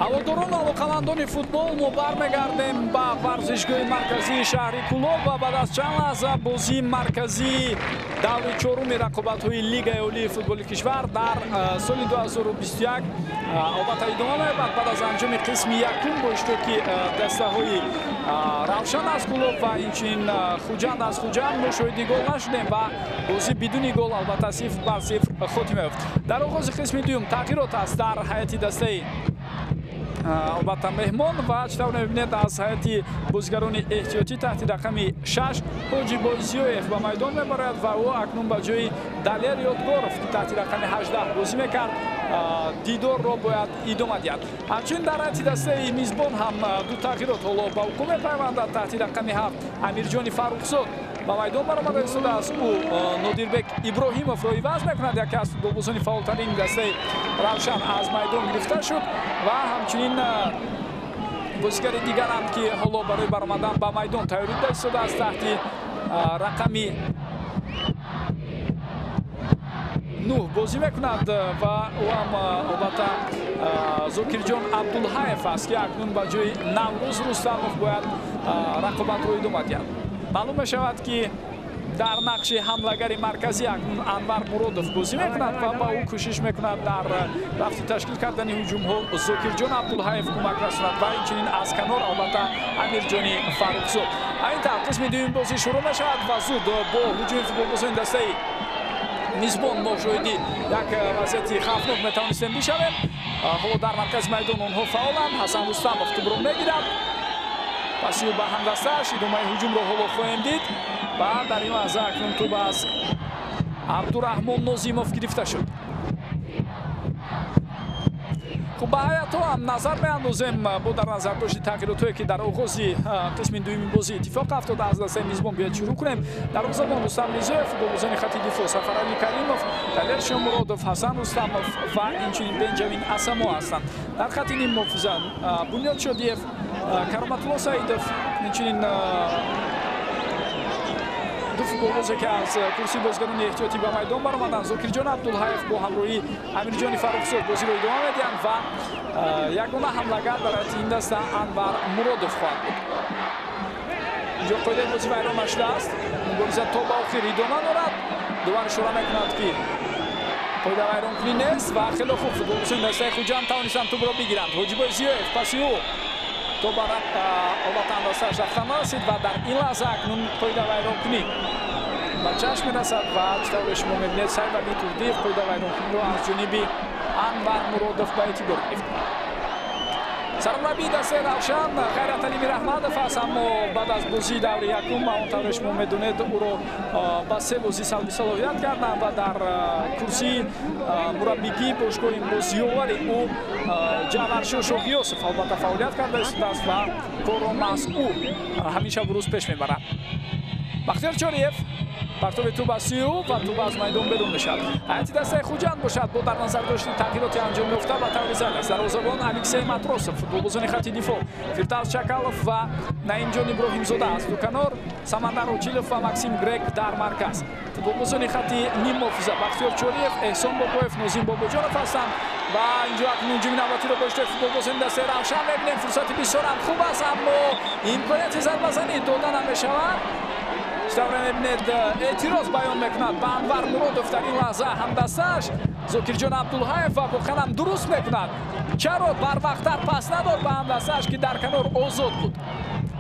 ҳаводорон алоқамандони футбол мо бармегардем ба варзишгоҳи марказии шаҳри Кӯлоб ва баъд аз чанд лаҳза бозии марказии даври чоруми рақобатҳои Лигаи олии футболи кишвар дар соли 2021 албатта идома меёбад. Баъд аз анҷоми қисми якум бо иштироки дастаҳои Равшан аз Кӯлоб ва инчунин Хуҷанд аз Хуҷанд мо шоҳиди гол нашудем ва бозӣ бидуни гол албатта 0-0 хотима ёфт. Дар оғози қисми дуюм тағйирот аст дар ҳайати дастаи албатта меҳмон ва читавр мебинед аз ҳайати бозигарони эҳтиётӣ таҳти рақами 6 ҳоҷи Боизиёев ба майдон мебарад ва ӯ акнун ба ҷои Далер Ёдгоров ки таҳти рақами 18 бозӣ мекард дидорро бояд идома диҳад. ҳамчунин дар ҳайати дастаи мизбон ҳам ду тағйирот ҳоло ба ӯ мепайвандад. таҳти рақами 7 Амирҷони Фаррухзод ба майдон баромада истодааст. ӯ Нодирбек Иброҳимовро иваз мекунад. яке аз футболбозони фаъолтарини дастаи Равшан аз майдон гирифта шуд ва ҳамчунин бозигари дигарам ки ҳоло барои баромадан ба майдон тайёрӣ дода истодааст. таҳти рақами 9 бозӣ мекунад ва ӯ ҳам албатта Зокирҷон Абдулҳаев аст ки акнун ба ҷои Наврӯз Рустамов бояд рақобатро идома диҳад. маълум мешавад ки дар нақши ҳамлагари марказӣ акнун Анвар Муродов бозӣ мекунад ва ба ӯ кӯшиш мекунад дар рафти ташкил кардани ҳуҷумҳо Зокирҷон Абдулҳаев кӯмак расонад ва инчунин аз канор албатта Амирҷони Фаррухзод. ҳамин тавр қисми дуюми бозӣ шурӯъ мешавад ва зуд бо ҳуҷуми футболбозони дастаи мизбон мо шоҳиди як вазъияти хавфнок метавонистем бишавем. ҳоло дар маркази майдон онҳо фаъоланд. Ҳасан Рустамов тӯбро мегирад. паси ӯ ба ҳамдастааш идомаи ҳуҷумро ҳоло хоҳем дид ва дар ин лаҳза акнун тӯб аз Абдураҳмон Нозимов гирифта шуд. хуб ба ҳайатҳо ҳам назар меандозем бо дар назар дошти тағйиротҳое ки дар оғози қисми дуюми бозӣ иттифоқ афтода. аз дастаи мизбон биёед шурӯъ кунем. дар замон Рустам Ризоев футболбозони хатти дифоъ Сафарали Каримов, Далер Шомуродов, Ҳасан Рустамов ва инчунин Бенҷамин Асамо ҳастанд. дар хатти ним муҳофиза Бунёд Шодиев, Кароматулло Саидов, инчунин ду футболбозе ки аз курсии бозигарони эҳтиётӣ ба майдон баромаданд. Зокирҷон Абдулҳаев бо ҳамроҳии Амирҷони Фаррухзод бозиро идома медиҳанд ва ягона ҳамлагар дар ҳайати ин даста Анвар Муродов хоҳад буд. инҷо қоидаи бозӣ вайрон нашудааст. мубориза то ба охир идома дорад. дувар ишора мекунад ки қоида вайронкунӣ нест ва хеле хуб футболбозони дастаи Хуҷанд тавонистанд тӯбро бигиранд. Ҳоҷи Боизиёев паси ӯ то ба албатта андастааш рафта нарасид ва дар ин лаҳза акнун қоида вайронкунӣ ба чашм мерасад ва читавре шумо мебинед Сайвали Турдиев қоида вайронкуниро аз ҷониби Анвар Муродов ба эътибор гирифт. сармураббии дастаи Равшан Ғайратали Мираҳмадов аст, аммо баъд аз бозии даври якум он тавре шумо медонед ӯро ба се бозӣ салби салоҳият карданд ва дар курсии мураббигии бошгоҳи имрӯзиёвари ӯ Ҷаваршӯ Шоҳиёсов албатта фаъолият карда истодааст ва корро маҳз ӯ ҳамиша бурӯз пеш мебарад. Бахтиёр Чориев партоби тӯб аз сӯи ӯ ва тӯб аз майдон берун мешавад. ҳайати дастаи Хуҷанд бошад бо дар назар дошти тағйироти анҷом ёфта ба таври залес. дарвозабон Алексей Матросов, футболбозони хатти дифоъ Фирдавс Чакалов ва Наимҷон Иброҳимзода аз ду канор, Самандар Очилов ва Максим Грек дар марказ. футболбозони хатти ним муҳофиза Бахтиёр Чориев, Эҳсон Бобоев, Нозим Бобоҷонов ҳастанд ва инҷо акнун ҳуҷуми навбатиро бо иштироки футболбозони дастаи Равшан мебинем. фурсати бисёрам хуб аст, аммо имконияти зарбазанӣ дода намешавад. читавре мебинед эътироз баён мекунад ба Анвар Муродов дар ин лаҳза ҳамдастааш Зокирҷон Абдулҳаев ва воқеан ҳам дуруст мекунад. чаро барвақттар пас надод ба ҳамдастааш ки дар канор озод буд.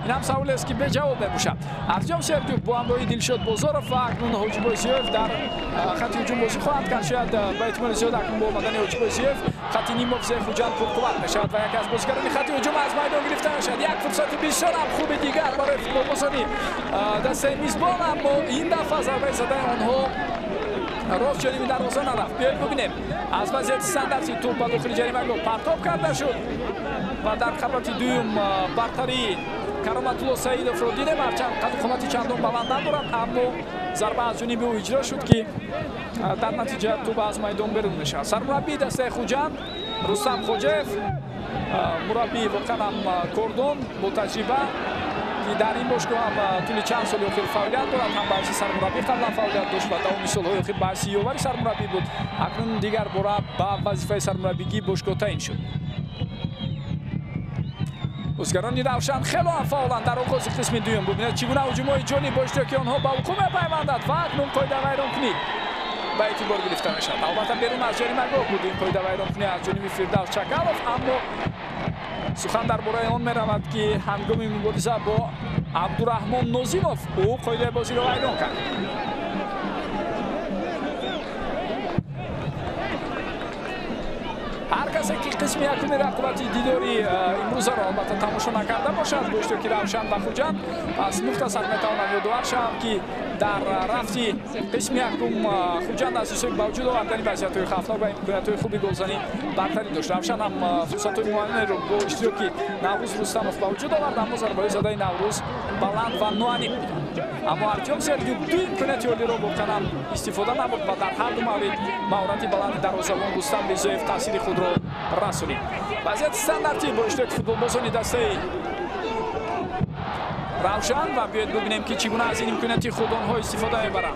ин ҳам саволест ки беҷавоб мебошад. Артём Сердюк бо ҳамроҳии Дилшод Бозоров ва акнун Ҳоҷи Боизиёев дар хатти ҳуҷум бозӣ хоҳанд кард. шояд ба эҳтимоли зиёд акнун бо омадани Ҳоҷи Боизиёев хатти ним муҳофизаи Хуҷанд пурқувват мешавад ва яке аз бозигарони хатти ҳуҷум аз майдон гирифта мешавад. як фурсати бисёрам хуби дигар барои футболбозони дастаи мизбон, аммо ин дафъа зарбаи задаи онҳо рост ҷониби дарвоза нарафт. биёед бубинем аз вазъияти стандартӣ тӯб ба дохили ҷаримагарҳо партоб карда шуд ва дар қабати дуюм бартарии Кароматулло Саидовро дидем. ҳарчанд қадду қомати чандон баланд надорад, аммо зарба аз ҷониби ӯ иҷро шуд ки дар натиҷа тӯб аз майдон берун мешавад. сармураббии дастаи Хуҷанд Рустам Хоҷаев, мураббии воқеан ҳам кордон бо таҷриба ки дар ин бошгоҳ ҳам тӯли чанд соли охир фаъолият дорад. ҳам ба ҳайси сармураббӣ қаблан фаъолият дошт ва давоми солҳои охир ба ҳайси ёвари сармураббӣ буд. акнун дигар бора ба вазифаи сармураббигии бошгоҳ таъин шуд. بازیگران روشن خیلی فعالند در آغاز قسم دوم. ببینید چگونه هجوم‌های جانی با اشتراک آنها به وقوع می‌پیوندد و اکنون قید ویرانکنی به اعتبار گرفته میشد. البته بیرون از جریمه‌گاه بود این قید ویرانکنی از جانب فردوس چکالوف، اما سخن درباره آن می‌رود که هنگام مبارزه با عبدالرحمن نازیموف او قید بازی را ویران کرد. هر کسی که قسم یکم رقابت دیداری امروز را البته تماشا نکرده باشد با اشتراک روشن و خوجند، پس مختصر میتوانم یادآور شوم که در رفتی قسم یکم خوجند از سوی موجود آوردن وضعیت‌های خطرناک و امکانیت‌های خوبی گلزنی برتری داشت. روشن هم فرصت‌های معینی را با اشتراک نوروز رستموف به وجود آورد، اما ضربه‌های زده نوروز بلند و نوانی بود. اما ارتیوم سرگیوف دو امکانیت عالی را واقعاً استفاده نبرد و در هر دو مورد بلند دروازه‌بان رستم بیزاєв تاثیر خود را رسانید. وضعیت استانداردی با اشتراک فوتبالبازان دسته روشن و بیاید ببینیم که چگونه از این امکانیت خود آنها استفاده می‌برند.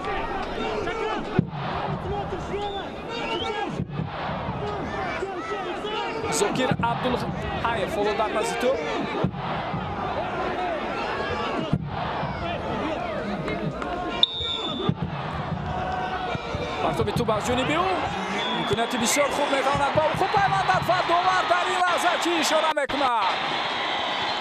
زاکیر عبدالحی فولو در نزد توپ. پرتاب توپ از جانب او امکانیت بسیار خوب میتواند با خوب پیوندد و داور در این لحظه چی اشاره میکند؟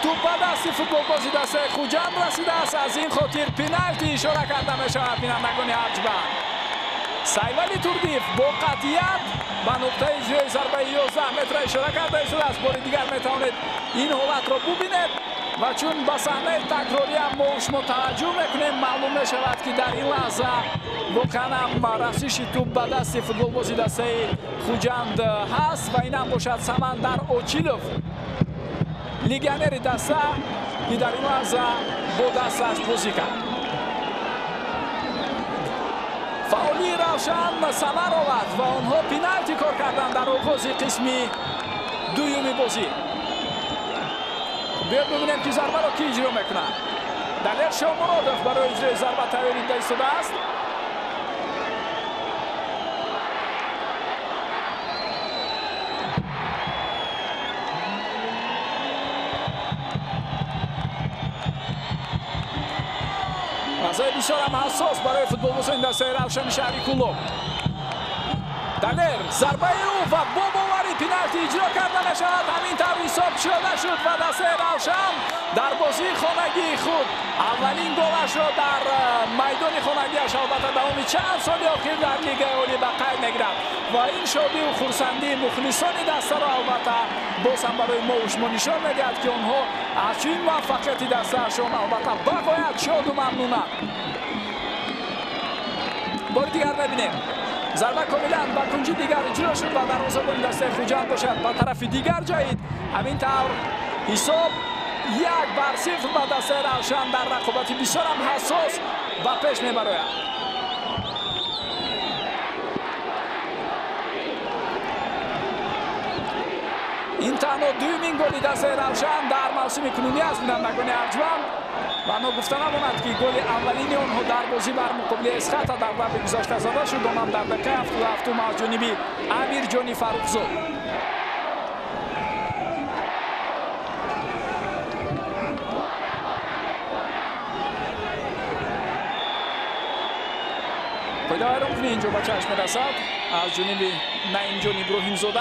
توپ به دست فوتبالباز دسته خوجند رسیده است، از این خاطر پنالتی اشاره کرده میشود. بینندگان ارجمند سیولی توردیف با قطعیت به نقطه اجرای ضربه 11 متر اشاره کرده است. بار دیگر میتوانید این حالت را ببینید و چون به صحنه تکراری هم ما شما توجه میکنیم معلوم میشود که در این لحظه واقعا رسش توپ به دست فوتبالباز دسته خوجند هست و این هم باشد سمندر اوچیلوف لیگانر دسته که در این لحظه با دستش بازی کرد. فعالی روشن ثمر آورد و آنها پنالتی کار کردند در آغاز قسم دوم بازی. بیاید ببینیم که ضربه را کی اجرا میکنه. دلیر شامرادوف برای اجرای ضربه تیاری ایستاده است. فضای بسیار هم حساس برای فوتبالبازان دسته روشن شهری کلوب. دلیر ضربه او و با باوری پنالتی اجرا کرده میشود. همین طور حساب شده شد و دسته روشن در بازی خانگی خود اولین گلش را در میدان خانگیش البته دوام چند سال اخیر در لیگ عالی به قید میگیرد و این شادی و خرسندی مخلصان دسته را البته باز هم برای ما و شما نشان میدهد که آنها از چنین موفقیت دستهشان البته بقایت شاد و ممنونند. بار دیگر ببینیم ضربه کاملا به کنج دیگر اجرا شد و دروازه‌بان دسته خوجند باشد به طرف دیگر جایید. همین طور حساب 1-0 به دسته روشن در رقابت بسیار هم حساس به پیش میبراید. این تنها دومین گل دسته روشن در موسم کنونی است. بینندگان ارجمند و ما گفته نماند که گل اولین آنها در بازی بر مقابل اسخط در دقیقه گذشته زده شد، اونم در دقیقه 77 از جانب امیر جانی فروخزاد. قید ویرانکنی اینجا به چشم رسد از جانب نعیم جان ابراهیم زاده.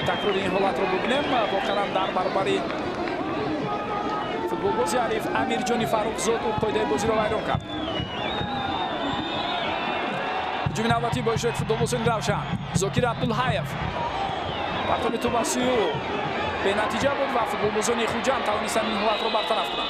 تکرار این حالت رو ببینیم واقعا در برابر فوتبالباز حریف امیر جانی فروخزاد و قید بازی را ویران کرد. هجوم نوبتی با اشتراک فوتبالبازان روشن. زاکیر عبدالحی پرتاب توپ از سوی او به نتیجه بود و فوتبالبازان خوجند توانستند این حالت را برطرف کنند.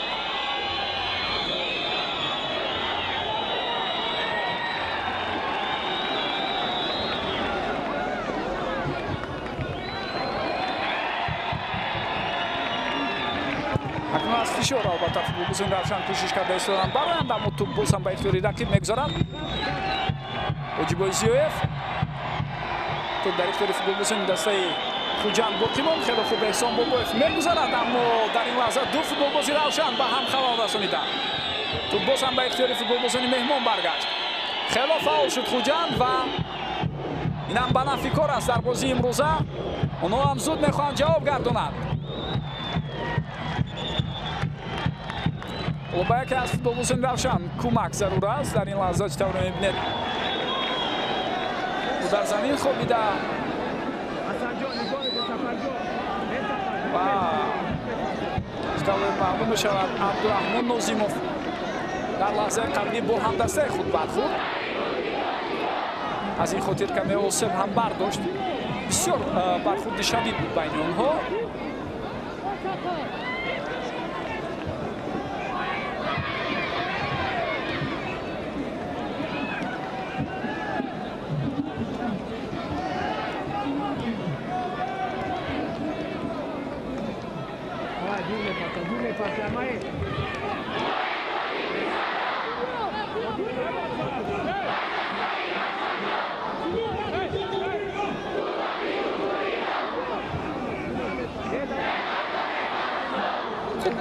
اکنون از فشار البته فوتبالبازان روشن کوشش کرده ایستادن برآیند، اما توپ باز هم به اختیار رقیب میگذارند. اوجیبای زیویف توپ در اختیار فوتبالبازان دسته خوجند باقیمان خیلی خوب احسان بابایف میگذارد، اما در این لحظه دو فوتبالباز روشن به هم خلال رسانیدند. توپ باز هم به اختیار فوتبالبازان مهمان برگشت. خیلی فاول شد خوجند و این هم به نفع کار است در بازی امروزه. اونها هم زود میخواهند جواب گردانند. با یکی از فوتبالبازان равшан کمک ضرور است. در این لحظه چطور می‌بینید او در زمین خوابیده و چطور معلوم شود عبدالرحمن نازیموف در لحظه قبلی بال هم دسته خود برخورد. از این خاطر کمی آسیب هم برداشت. بسیار برخورد شدید بود بین آنها.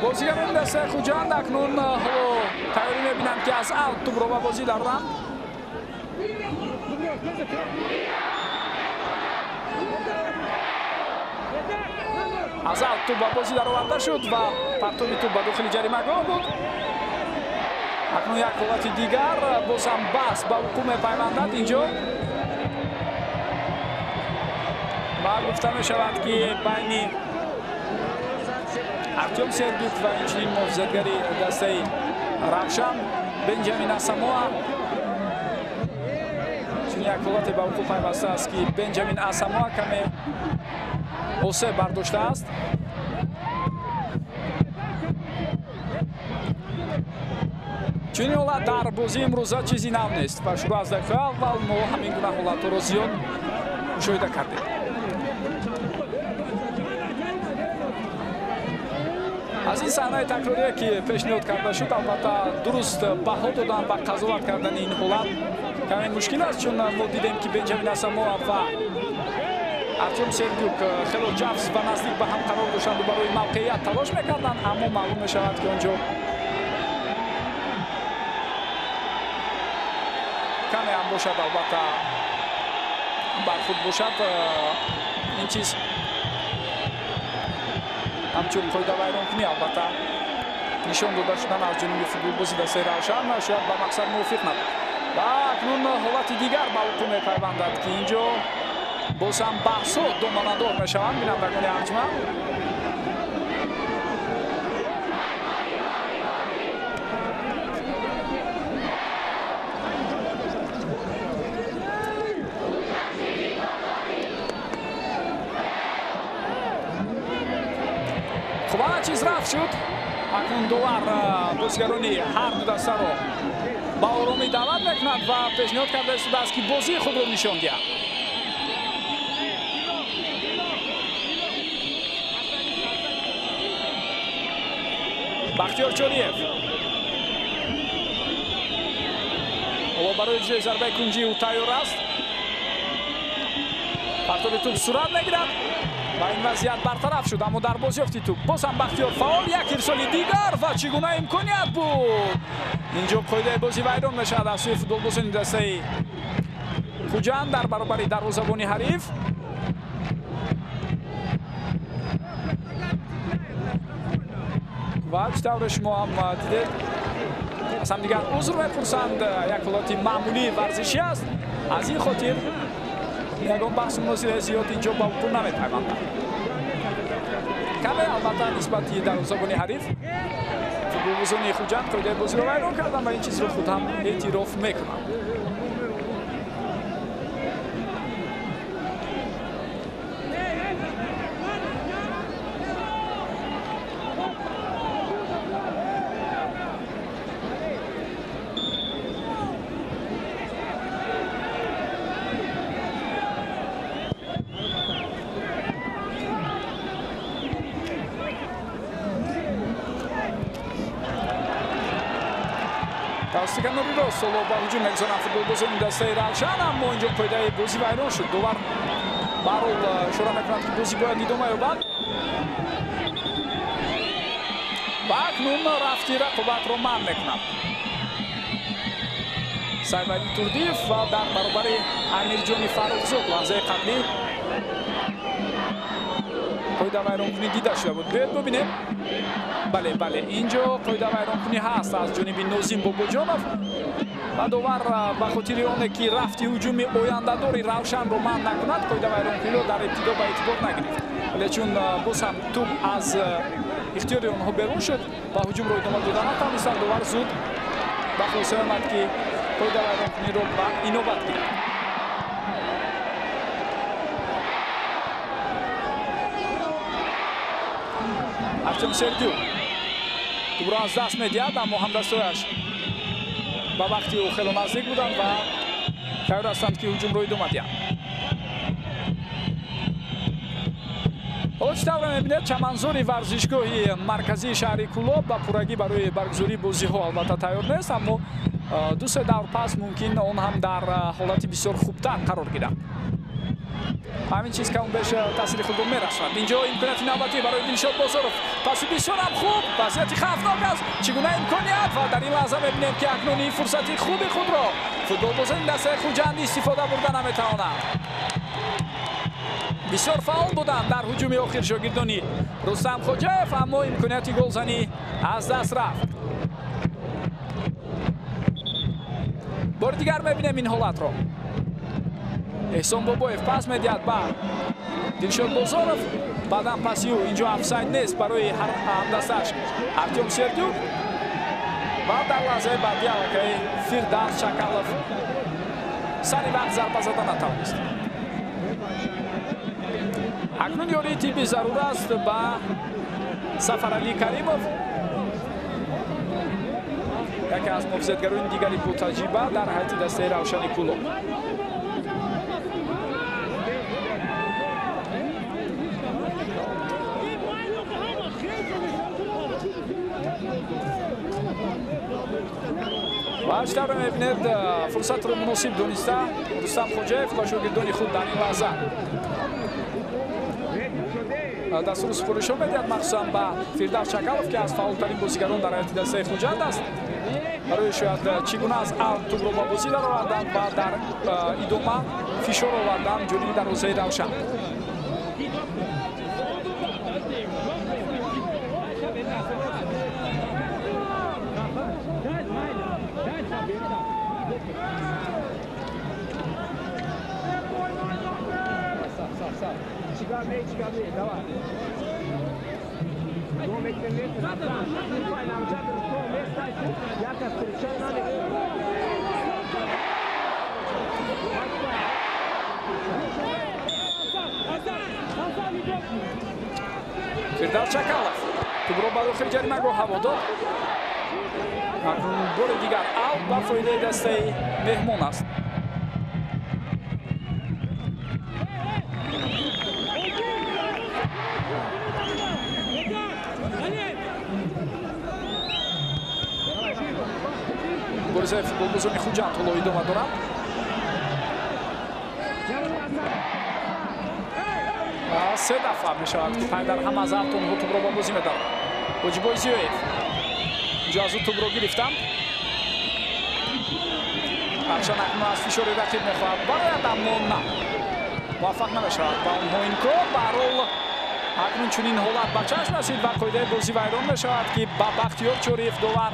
بازیگران دسته خوجند اکنون تیاری می‌بینند که از اوت توپ رو به بازی دارند. از اوت توپ به بازی درآورده شد و پرتاب توپ به داخل جریمه‌گاه بود. اکنون یک حالت دیگر باز هم بحث به وقوع می‌پیوندد اینجا و گفته می‌شود که بین артем سرگیوف و اینچنین محافظتگری دسته равшан بنجامین اساموا چون یک حالت به وقوع پیوسته است که بنجامین اساموا کمی آسیب برداشته است. چون این حالت در بازی امروزه چیزی نو نیست و شروع از دقیقه اول ما همین گونه حالت‌ها را زیاد مشاهده کردیم. از این صحنه تکراریه که پیشنهاد کرده شد البته درست بها دادن و قضاوت کردن این حالت کمی مشکل است چون ما دیدیم که بنجامین اساموا و артем سرگیوف خیلی جفت و نزدیک به هم قرار داشتند و برای موقعیت تلاش میکردند اما معلوم میشود که آنجا کمی هم باشد البته برخورد باشد این چیز همچون قاعده ویرانکنی البته نشان داده شدن از جانب فوتبالبازی دسته равшан شاید به مقصد موافق نبود و اکنون حالت دیگر به وقوع میپیوندد که اینجا باز هم بحث دامنه‌دار میشوند بینندگان ارجمند. خب همه چیز رفت شد. اکنون دوبار بازیگرانی هر دو دسته رو با آرامی دعوت میکند و پیشنهاد کرده شده است که بازی خود رو نشان دهد. بختیار چالیف و برای اجرای ضربه کنجی او تیار است. پرتاب توپ صورت میگیرد و این وضعیت برطرف شد اما در بازیافت توپ باز هم بختیار فعال یک ارسال دیگر و چگونه امکانیت بود. اینجا قاعده بازی ویران میشود از سوی فوتبالبازان دسته خوجند در برابر دروازه‌بان حریف. و چطور شما هم دیدید از هم دیگر عذر میپرسند یک حالت معمولی ورزشی است از این خاطر یگان بحث مناسب زیاد اینجا با وقوع نمیپیوندد. کمی البته نسبت دروازه‌بان حریف فوتبالبازان خوجند قاعده بازی را ویران کردند و این چیز را خود هم اعتراف میکنند. استکندری را سولو با هجوم میگذارند فوتبالبازان دسته равшан اما اینجا قاعده بازی ویران شد. دوبار برول شروع میکنند که بازی باید ادامه یابد و اکنون رفتی رقابت را منع میکند. سایبری توردیف و در برابر امیرجان فرخزاد لحظه قبلی қоида вайронкунӣ дида шуда буд. Биёед бубинем. бале инҷо қоида вайронкунӣ ҳаст аз ҷониби Нозим Бобоҷонов. ва довар ба хотири оне ки рафти ҳуҷуми ояндадори Равшанро манъ накунад, қоида вайронкуниро дар ибтидо ба эътибор нагирифт. вале чун боз ҳам туп аз ихтиёри онҳо берун шуд, ба ҳуҷумро идома дода натавонистанд, довар зуд ба хулоса омад ки қоида вайронкуниро ба инобат гирад. Артем Сердюк тубро аз даст медиҳад, аммо ҳамдастояш ба вақти ӯ хело наздик буданд ва тайёр ҳастанд ки ҳуҷумро идома диҳанд. ҳоло чӣ тавре мебинед чаманзори варзишгоҳи марказии шаҳри Кӯлоб ба пуррагӣ барои баргузории бозиҳо албатта тайёр нест, аммо ду-се давр пас мумкин он ҳам дар ҳолати бисёр хубтар қарор гирад. ҳамин чиз камон беш таъсири худро мерасонад. инҷо имконияти навбатӣ барои Дилшод Бозоров. паси бисёр ҳам хуб, вазъияти хавфнок аст. чӣ гуна имконият ва дар ин лаҳза мебинем ки акнун ин фурсати хуби худро футболбозони дастаи Хуҷанд истифода бурда наметавонанд. бисёр фаъол буданд дар ҳуҷуми охир шогирдони Рустам Хоҷаев, аммо имконияти голзанӣ аз даст рафт. бори дигар мебинем ин ҳолатро. эҳсон Бобоев пас медиҳад ба Дилшод Бозоров. баъдан паси ӯ инҷо офсайд нест барои ҳамдасташ Артем Сердюк. ва дар лаҳзаи баъди аллакай Фирдавс Чакалов сари вақт зарба зада натавонист. акнун ёрии тибби зарур аст ба Сафаралӣ Каримов, яке аз муҳофизатгарони дигари ботаҷриба дар ҳайати дастаи Равшани Кӯлоб. ва чӣ тавре мебинед фурсатро муносиб дониста Рустам Хоҷаев ва шогирдони худ дар ин лаҳза дастуру супоришо медиҳад, махсусан ба Фирдавс Чакалов, ки аз фаъолтарин бозигарон дар ҳайати дастаи Хуҷанд аст. барои шояд чӣ гуна аз авт тубро ба бозӣ дароварданд ва дар идома фишор оварданд ҷониби дарвозаи Равшан. Фирдавс Чакалов тубро ба дохили ҷаримагоҳ ҳаво дод. бори дигар аут ба фоидаи дастаи меҳмон аст. боризаи футболбозони Хуҷанд ҳоло идома доранд. се дафъа мешавад ки пайдар ҳам аз авт онҳо тубро ба бозӣ медоранд. Ҳоҷибой Зиёев инҷо аз ӯ тубро гирифтанд. ҳарчанд акнун аз фишори рақиб мехоҳад барояд, аммо на муваффақ намешавад ба онҳо ин кор. ба ҳар ҳол акнун чунин ҳолат ба чашм расид ва қоидаи бозӣ вайрон мешавад ки ба Бахтиёр Чориев довар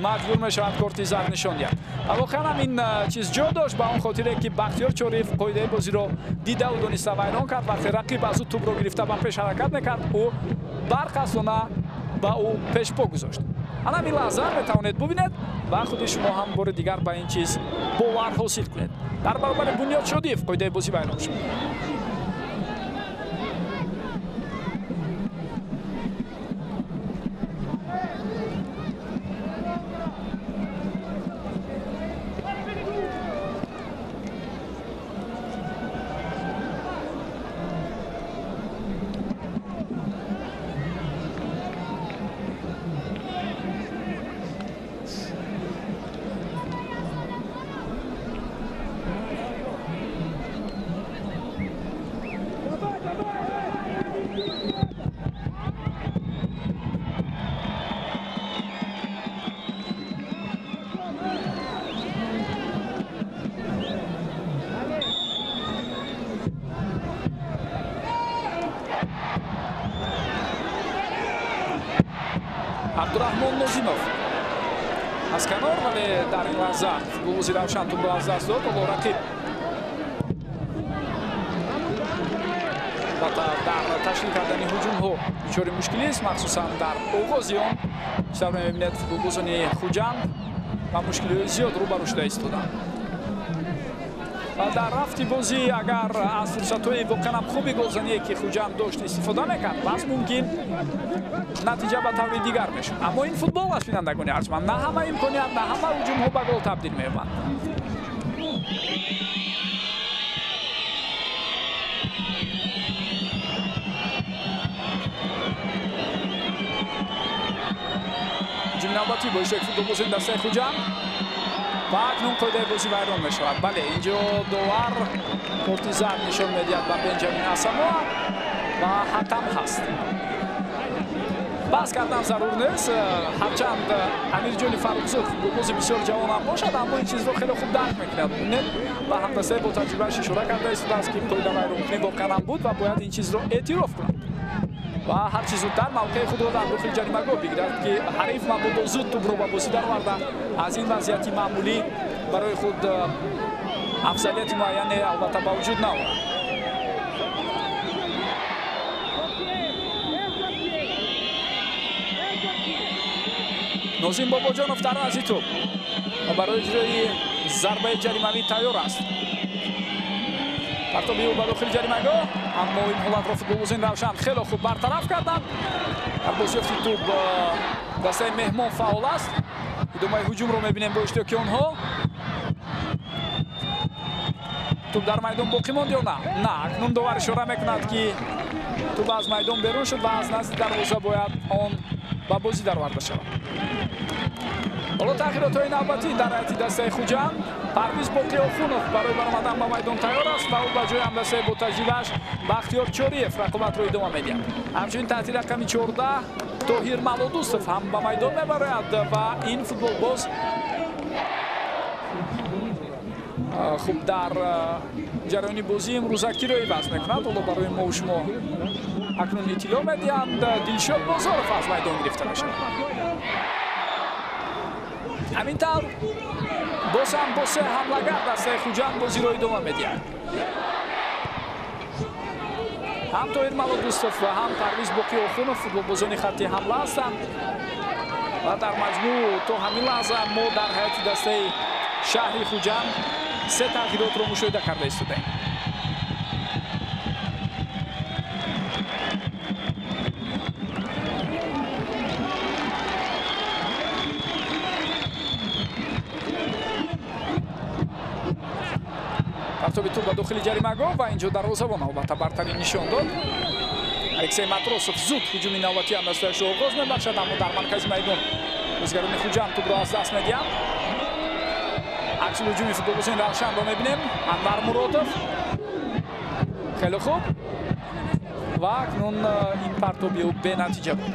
маҷбур мешавад корти зард нишон диҳад. воқеан ҳам ин чиз ҷо дошт ба он хотире ки Бахтиёр Чориев қоидаи бозиро дидаву дониста вайрон кард. вақте рақиб аз ӯ тубро гирифта ба пеш ҳаракат мекард, ӯ барқасона ба ӯ пешпо гузошт. ана ин лаҳза метавонед бубинед ва худи шумо ҳам бори дигар ба ин чиз бовар ҳосил кунед. дар баробари Бунёд Шодиев қоидаи бозӣ вайрон шуд. Rahmon Nozimov аз канор, вале дар ин лаҳза футболбози Равшан тӯбро аз даст дод. Ҳоло рақиб дар ташкил кардани ҳуҷумҳо дучори мушкилист, махсусан дар оғози он бисар мебинед футболбозони Хуҷанд ва мушкилиҳои зиёд рӯбарӯ шуда истоданд. дар рафти бозӣ агар аз фурсатҳои воқеан хуби голзание ки Хуҷанд дошт истифода мекард, бас мумкин натиҷа ба таври дигар мешуд. Аммо ин футбол аст, бинандагони арзманд, на ҳама имконият, на ҳама ҳуҷумҳо ба гол табдил меёбанд. ҳуҷуми навбатӣ бо иштироки футболбозони дастаи Хуҷанд ва акнун қоидаи бозӣ вайрон мешавад. Бале, инҷо довар корти зард нишон медиҳад ба Бенҷамин Асамоа ва ҳатам ҳаст. баҳс кардан зарур нест, ҳарчанд Амирҷони Фаррухзод футболбози бисёр ҷавон ҳам бошад, аммо ин чизро хеле хуб дарк мекунад. Бинед ба ҳамдастаи бо таҷрибааш ишора карда истодааст ки қоида вайронкунӣ воқеан ҳам буд ва бояд ин чизро эътироф кунад ва ҳарчи зудтар мавқеи худро дар дохили ҷаримагоҳ бигирад ки ҳариф мабодо зуд тӯбро ба бозӣ дароварда аз ин вазъияти маъмулӣ барои худ афзалияти муайяне албатта ба вуҷуд наорад. Нозим Бобоҷонов дар рази тӯб барои иҷрои зарбаи ҷаримавӣ тайёр аст. партоби ӯ ба дохили ҷаримагоҳ, аммо ин ҳолатро футболбозони Равшан хеле хуб бартараф карданд. дар бозёфти тӯб дастаи меҳмон фаъол аст. идомаи ҳуҷумро мебинем бо иштироки онҳо. тӯб дар майдон боқӣ монд ё на? На, акнун довар ишора мекунад ки тӯб аз майдон берун шуд ва аз назди дарвоза бояд он ба бозӣ дароварда шавад. ҳоло тағйиротҳои навбатӣ дар ҳайати дастаи Хуҷанд. Парвиз Боқиёхунов барои баромадан ба майдон тайёр аст ва ӯ ба ҷои ҳамдастаи бо таҷрибааш Бахтиёр Чориев рақобатро идома медиҳад. ҳамчунин таҳти рақами 14 Тоҳир Малодӯстов ҳам ба майдон мебарояд ва ин футболбоз хуб дар ҷараёни бозӣ имрӯзакиро иваз мекунад. ҳоло барои мову шумо акнун иттилоъ медиҳанд Дилшод Бозоров аз майдон гирифта мешавад. ҳамин тавр боз ҳам бо се ҳамлагар дастаи Хуҷанд бозиро идома медиҳад. ҳам Тоҳир Малодӯстов ва ҳам Парвиз Боқиёхунов футболбозони хатти ҳамла ҳастанд ва дар маҷмӯъ то ҳамин лаҳза мо дар ҳайати дастаи шаҳри Хуҷанд се тағйиротро мушоҳида карда истодаем. партоби тӯб ба дохили ҷаримагоҳ ва инҷо дарвозабон албатта бартарин нишон дод. Алексей Матросов зуд ҳуҷуми навбатӣ ҳамдастаашро оғоз мебахшад, аммо дар маркази майдон бозигарони Хуҷанд тӯбро аз даст медиҳанд. аксил ҳуҷуми футболбозони Равшанро мебинем. Анвар Муродов хеле хуб ва акнун ин партоби ӯ бенатиҷа буд.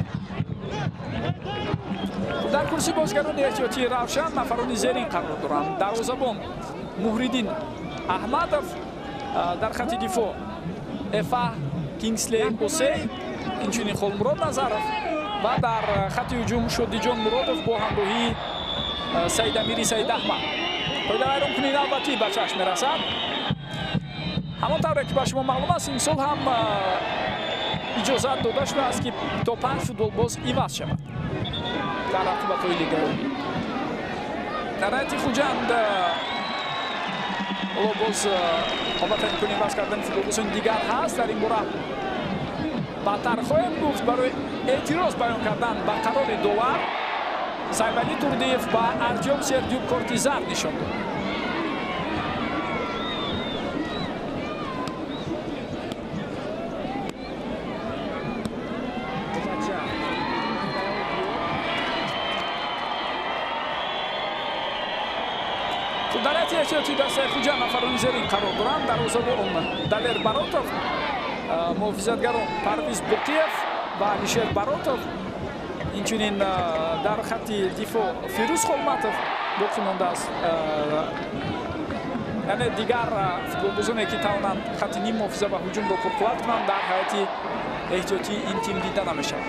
дар курсии бозигарони эҳтиётии Равшан нафарони зерин қарор доранд. дарвозабон Муҳриддин Аҳмадов, дар хатти дифоъ Эфа Кингсли Осей, инчунин Холмурод Назаров ва дар хатти ҳуҷум Шодиҷон Муродов бо ҳамроҳии Саидамири Саидаҳмад. қоида вайронкунии навбатӣ ба чашм мерасад. ҳамон тавре ки ба шумо маълум аст, имсол ҳам иҷозат дода шудааст ки то 5 футболбоз иваз шавад дар рақобатҳои лигаи. дар ҳайати Хуҷанд ҳоло боз албатта имкони иваз кардани футболбозони дигар ҳаст. дар ин бора баъдтар хоҳем гуфт барои эътироз баён кардан ба қарори довар Сайвалӣ Турдиев ба Артём Сердюк корти зард нишон дод. дар ҳайати эҳтиёти дастаи Хуҷанд нафарони зерин қарор доранд. дарвозабон Далер Баротов, муҳофизатгарон Парвиз Боқиев ва Алишер Баротов, инчунин дар хатти дифоъ Фирӯз Холматов боқӣ мондааст. яъне дигар футболбозоне ки тавонанд хатти ним муҳофиза ва ҳуҷумро пурқувват кунанд дар ҳайати эҳтиётии ин тим дида намешавад.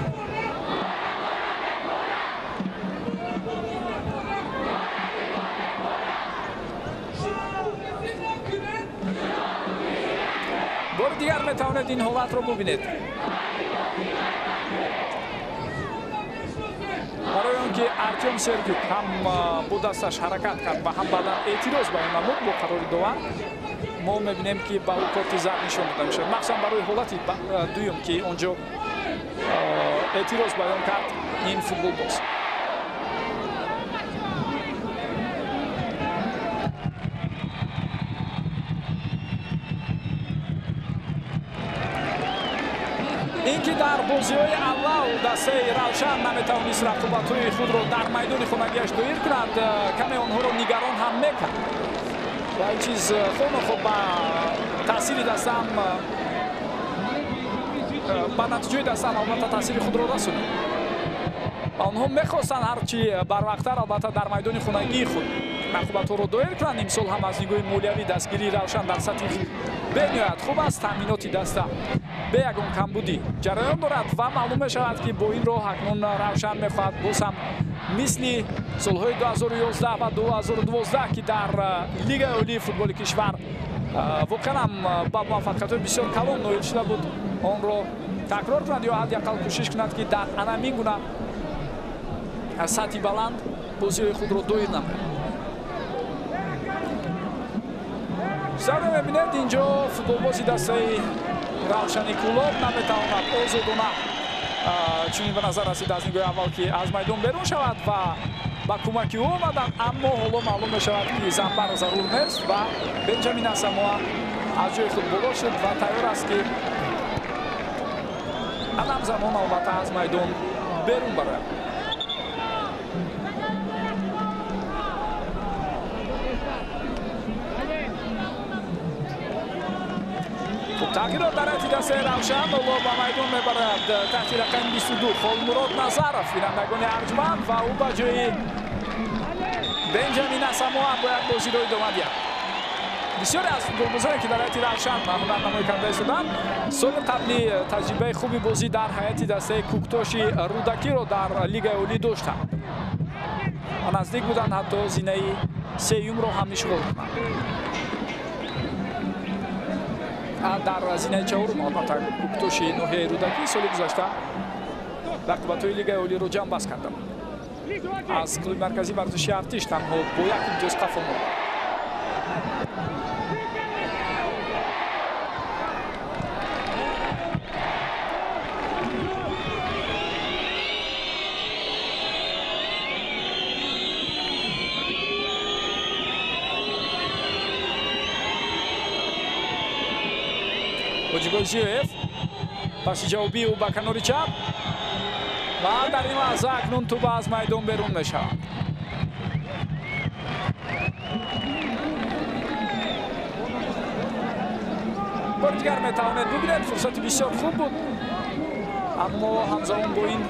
بار دیگر میتواند این حالت رو ببینید. برای اینکه ارتیم سرگیک هم با دستش حرکت کرد و هم بعدا اعتراض بیان نمود با قرار دوم، ما میبینیم که با او کارت زرد نشان داده میشه، مخصوصا برای حالت دوم که اونجا اعتراض بیان کرد این فوتبال باز. اینکه در بازی‌های اول دسته روشن نمیتوانست رقابت‌های خود را در میدان خانگیش دایر کند، کمی آنها را نگران هم میکرد و این چیز خب با تاثیر دسته هم با نتیجه دسته هم البته تاثیر خود را رسوند. آنها میخواستند هرچی بر وقت‌تر البته در میدان خانگی خود رقابت‌ها را دایر کنند. امسال هم از نگاه مالیوی دستگیری روشن در سطح بنیاد خوب است. تامینات دسته به یگان کمبودی جریان دارد و معلوم می‌شود که با این راه اکنون روشن می‌خواهد باز هم مثل سال‌های 2011 و 2012 که در لیگ عالی فوتبال کشور واقعا هم با موفقیت‌های بسیار کلان نایل شده بود آن را تکرار کند یا حداقل کوشش کند که در همین گونه سطح بلند بازی خود را دایر نماید. سر می‌بینید اینجا فوتبال بازی دسته روشنی کلوب نمیتواند آزادانه چنین به نظر رسید از نگاه اول که از میدان بیرون شود و با کمک او آمدند، اما حالا معلوم می‌شود که زنبر ضرور نیست و بنجامین اساموا از جای خود بالا شد و تیار است که همزمان البته از میدان بیرون برود. تغییرات در حیاتی دسته روشن با میدان میبرد تحت رقم 22 خالمراد نظرف بینندگان ارجمند و او با جای بنجامین اساموا باید بازی رو ادامه دهد. بسیاری از فوتبالبازان که در حیاتی روشن معمولا نمایی کرده شدند سال قبلی تجربه خوبی بازی در حیاتی دسته کوکتاش رودکی رو در لیگ عالی داشتند و نزدیک بودند حتی زینه سیوم رو هم اشغال کنند. در زینه چهارم البته کوکتاش نوحه رودکی سال گذشته رقابت‌های لیگ عالی رو جمع بست کرده بود. از کلوب مرکزی ورزشی ارتش تنها با یک امتیاز قفل ماند. Hojigo Ziev پس جوابی او با کنار چپ و در این لحظه اکنون توپ از میدان بیرون میشود. بار دیگر میتواند ببینید فرصت بسیار خوب بود اما همزمان با این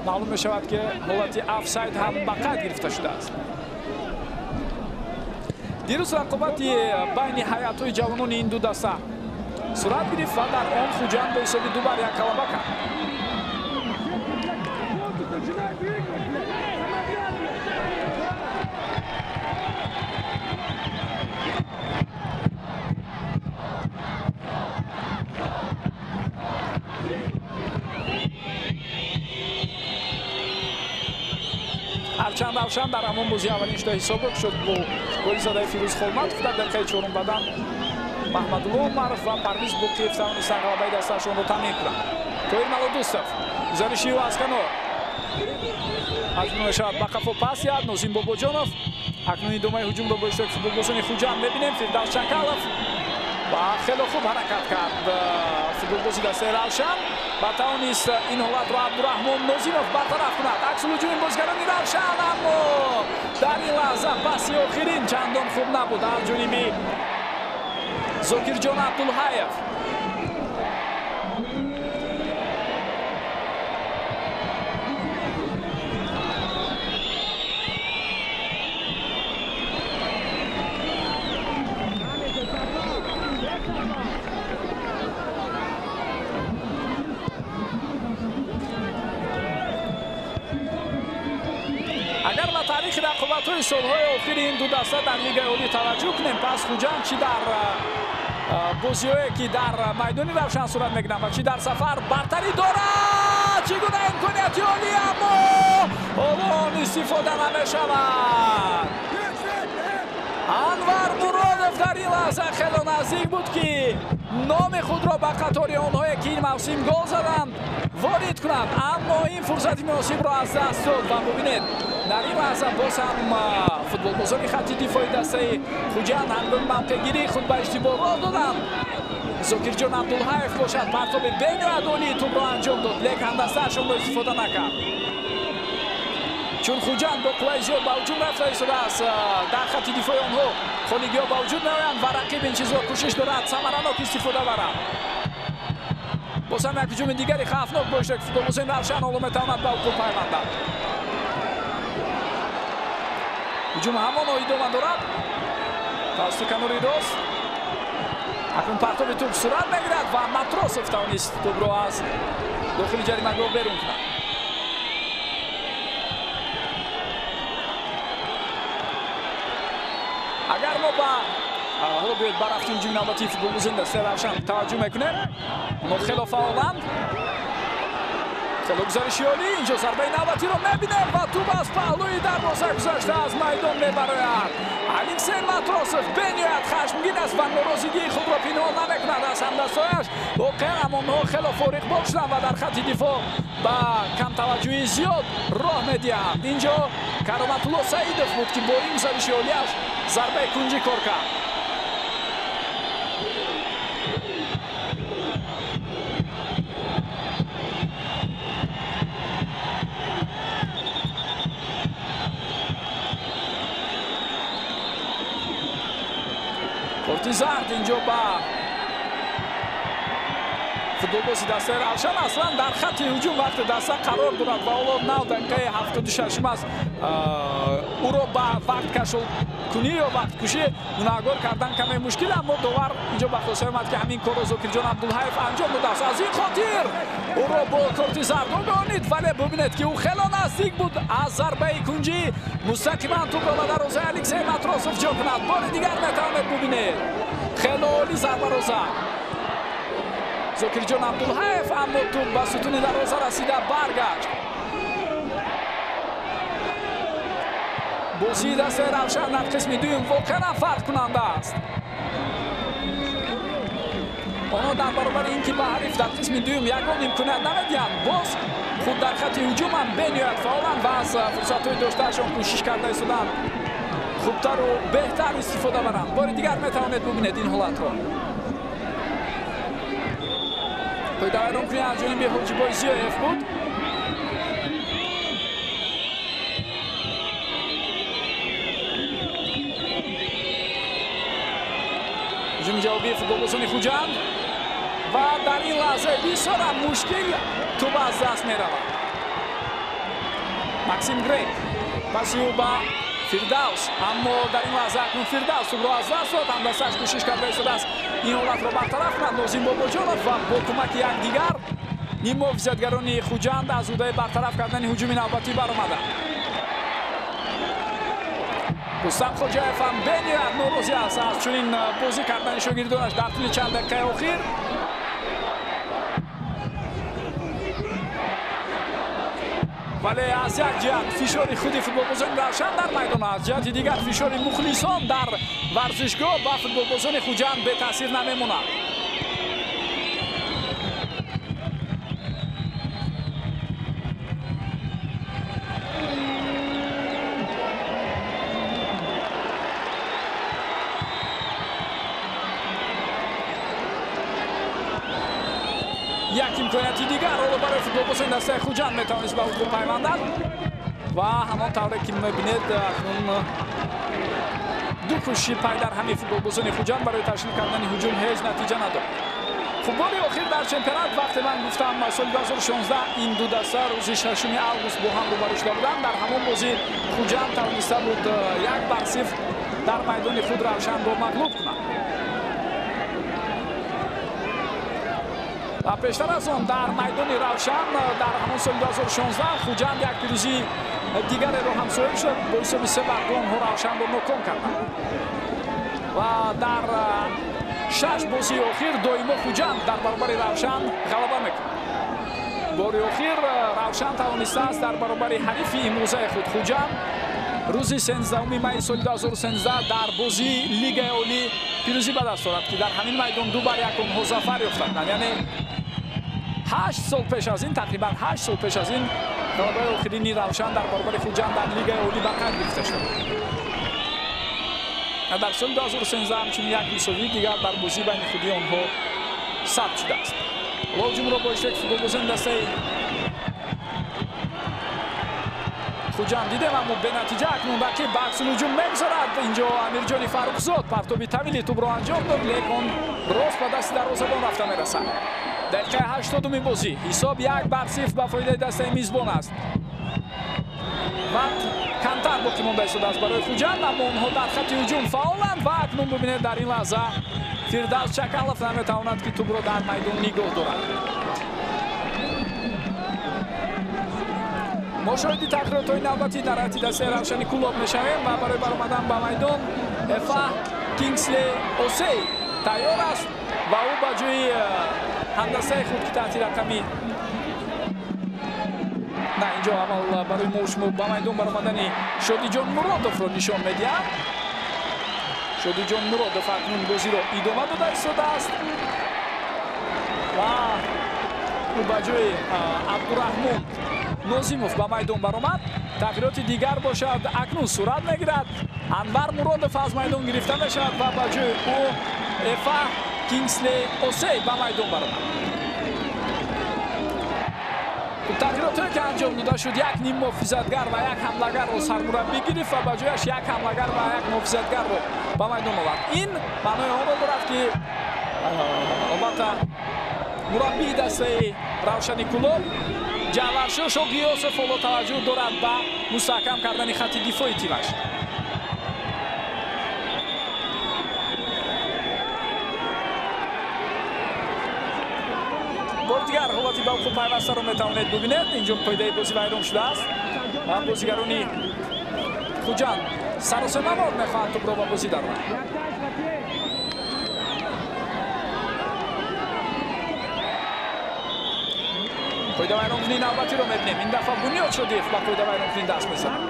معلوم میشود که حالت آفساید هم به قید گرفته شده است. دیروز رقابت بین هیئت‌های جوانان این دو دسته صورت گرفت و در آن خوجند به حساب 2-1 غلبه کرد. هرچند روشن در همان بازی اولینش در حساب شد با گل زده فیروز خرمت در دقیقه 4 بعداً محمدالله عمرف و پرویز بوقیف توانستند غلبه دستشان را تامین کنند. تویر ملودوستف گزارشی او از کنار اکنون میشود به قفا پاس یاد نوزین باباجانوف اکنون ادامه هجوم را با اشتراک فوتبالبازان خوجند میبینیم. فردوس چنکالوف و خیلی خوب حرکت کرد فوتبالبازی دسته روشن و توانست این حالت را عبدالرحمن نوزینوف برطرف کند. عکس الهجوم بازیگران روشن اما در این لحظه پاس آخرین چندان خوب نبود از جانب زاکرجان عبدالحیف. اگر به تاریخ رقابت‌های سال‌های آخر این دو دسته در لیگ عالی توجه کنیم پس خوجند چی در бозиҳое ки дар майдони равшан сурат мегиранд ва чӣ дар сафар бартарӣ дорад. Чӣ гуна имконияти олӣ, аммо он истифода намешавад. Анвар Муродов дар ин лаҳза хело наздик буд ки номи худро ба қатори онҳое ки ин мавсим гол заданд ворид кунад, аммо ин фурсати муносибро аз даст дод. Ва мубинед дар ин лаҳза боз ҳам футболбозони хатти дифои дастаи Хуҷанд ҳангоми мавқеъгирии худ ба иштибоҳ роҳ доданд. Зокирҷон Абдулҳаев бошад, партоби бениҳоят олии тӯбро анҷом дод, лекин дастаашонро истифода накард. чун Хуҷанд бо қувваи зиёд ба ҳуҷум рафта истодааст, дар хатти дифои онҳо хонигиҳо ба вуҷуд меоянд ва рақиб ин чизро кӯшиш дорад самаранок истифода барад. боз ҳам як ҳуҷуми дигари хавфнок бошад ки футболбозони равшан ҳоло метавонад ба укол пайвандад. ҳуҷум ҳамон идома дорад тавассути канори рост. акнун партоби тӯб сурат мегирад ва Матросов тавонист тӯбро аз дохили ҷаримагоҳ берун кунад. агар мо ба ҳоло биёед ба рафти ҳуҷуми навбатии футболбозони дастаи равшан таваҷҷӯҳ мекунем, онҳо хело фаъоланд. гузариши олӣ, инҷо зарбаи навбатиро мебинем ва тӯб аз паҳлӯи дарвоза гузашта аз майдон мебарояд. Алексей Матросов бениҳоят хашмгин аст ва норозигии худро пинҳон намекунад аз ҳамдастҳояш. воқеан ҳам онҳо хело фориғбол шуданд ва дар хатти дифоъ ба камтаваҷҷӯҳии зиёд роҳ медиҳанд. инҷо Кароматулло Саидов буд ки бо ин гузариши олияш зарбаи кунҷӣ кор кард. Кортизард инҷо ба футболбози дастаи равшан аслан дар хатти ҳуҷум вақте даста қарор дорад ва ҳоло нав дақиқаи 76 аст. ӯро ба вақт кашокунӣ ё вақткушӣ гунаҳгор кардан каме мушкил, аммо довар инҷо ба хулосае омад ки ҳамин корро Зокирҷон Абдулҳаев анҷом додааст. аз ин хотир ӯро бо Кортизард огонид, вале бубинед ки ӯ хело наздик буд аз зарбаи кунҷӣ мустақиман тӯбро ба дарвозаи Алексей Матросов ҷо кунад. бори дигар метавонед бубинед хело олӣ зарбаро зад Зокирҷон Абдулҳаев, аммо тӯб ба сутуни дарвоза расида баргашт. бозии дастаи равшан дар қисми дуюм воқеан фарқ кунанда аст. онҳо дар баробари ин ки ба ҳариф дар қисми дуюм ягон имконият намедиҳанд, боз худ дар хатти ҳуҷум ҳам бениҳоят фаъоланд ва аз фурсатҳои доштаашон кӯшиш карда истоданд хубтару беҳтар истифода баранд. бори дигар метавонед бубинед ин ҳолатро. пойдавайронкунӣ аз ҷониби Ҳоҷибой Зиёев буд. ҳуҷуми ҷавобии футболбозони Хуҷанд ва дар ин лаҳза бисёр мушкил тӯб аз даст меравад. Максим Грек паси ӯ ба Фирдавс, аммо дар ин лаҳза акнун Фирдавс тӯбро аз даст дод. ҳамдастааш кӯшиш карда истодааст ин ҳолатро бартараф кунад. Нозим Бобоҷонов ва бо кӯмаки якдигар нимувофизатгарони Хуҷанд аз ӯдаи бартараф кардани ҳуҷуми навбатӣ баромаданд. Рустам Хоҷаев ҳам бениҳоят норозӣ аст аз чунин бозӣ кардани шогирдонаш дар тӯли чанд дақиқаи охир. вале аз як ҷиҳат фишори худи футболбозони равшан дар майдон, аз ҷиҳати дигар фишори мухлисон дар варзишгоҳ ба футболбозони Хуҷанд бетаъсир намемонад. як имконияти дигар ҳоло барои футболбозони дастаи Хуҷанд метавонист ба укол пайвандад ва ҳамон тавре ки мебинед акнун ду кӯшиши пай дар ҳами футболбозони Хуҷанд барои ташкил кардани ҳуҷум ҳеҷ натиҷа надод. футболи охир дар чемпионат вақте ман гуфтам соли 2016 ин ду даста рӯзи 6 август бо ҳам рӯбарӯ шуда буданд. дар ҳамон бозӣ Хуҷанд тавониста буд 1-0 дар майдони худ равшанро мағлуб кунад. ва пештар аз он дар майдони равшан дар ҳамон соли 2016 Хуҷанд як пирӯзии дигареро ҳам соҳиб шуд, бо ҳисоби 3 онҳо равшанро ноком карданд. ва дар 6 бозии охир доимо Хуҷанд дар баробари Равшан ғалаба мекунад. бори охир Равшан тавонистааст дар баробари ҳарифи имрӯзаи худ Хуҷанд рӯзи 13 майи соли 2013 дар бозии Лигаи олӣ пирӯзӣ ба даст орад ки дар ҳамин майдон 2-1 онҳо зафар ёфтанд. яъне 8 сол пеш аз ин, тақрибан 8 сол пеш аз ин ғалабаи охирини Равшан дар баробари Хуҷанд дар Лигаи олӣ ба қайд гирифта шуд. дар соли 2013 ҳамчунин як мисовӣ дигар дар бозии байни худи онҳо сабт шудааст. ҳуҷумро бо иштироки футболбозони дастаи Хуҷанд дидем, аммо бенатиҷа акнун рақиб ба аксул ҳуҷум мегузарад. инҷо Амирҷони Фаррухзод партоби тавили тӯбро анҷом дод, лекон рост ба дасти дарвозабон рафта мерасад. дақиқаи 80 бозӣ ҳисоб 1-0 ба фоидаи дастаи мизбон аст. вақт камтар боқӣ монда истодааст барои Хуҷанд, аммо онҳо дар хатти ҳуҷум фаъоланд ва акнун бубинед дар ин лаҳза Фирдавс Чакалов наметавонад ки тӯбро дар майдон нигоҳ дорад. мо шоҳиди тағйиротҳои навбатӣ дар ҳайати дастаи Равшани Кулоб мешавем ва барои баромадан ба майдон Эфа Кингсли Осей тайёр аст ва ӯ ба ҷои ҳамдастаи худ ки таҳти рақами инҷо аввал барои мо шумо ба майдон баромадани Шодиҷон Муродовро нишон медиҳам. Шодиҷон Муродов акнун бозиро идома дода истодааст ва ӯ ба ҷои Абдураҳмон Нозимов ба майдон баромад. тағйироти дигар бошад акнун сурат мегирад. Анвар Муродов аз майдон гирифта мешавад ва ба ҷои ӯ Эфа Кингсли Осей ба майдон баромад. тағйиротҳое ки анҷом дода шуд, як ним муҳофизатгар ва як ҳамлагарро сармураббӣ гирифт ва ба ҷояш як ҳамлагар ва як муҳофизатгарро ба майдон овард. ин маънои онро дорад ки албатта мураббии дастаи Равшани Кулоб Ҷаваршӯшо Гиёсов оло таваҷҷӯҳ дорад ба мустаҳкам кардани хатти дифои тимаш. бори дигар ҳолати ба уқӯ пайвастаро метавонед бубинед. инҷо қоидаи бозӣ вайрон шудааст ва бозигарони Хуҷанд саросемавор мехоҳанд тӯбро ба бозӣ даронанд. қоида вайронкунӣ навбатиро мебинем. ин дафъа Бунёд Шодиев ба қоида вайронкунӣ даст мезанад.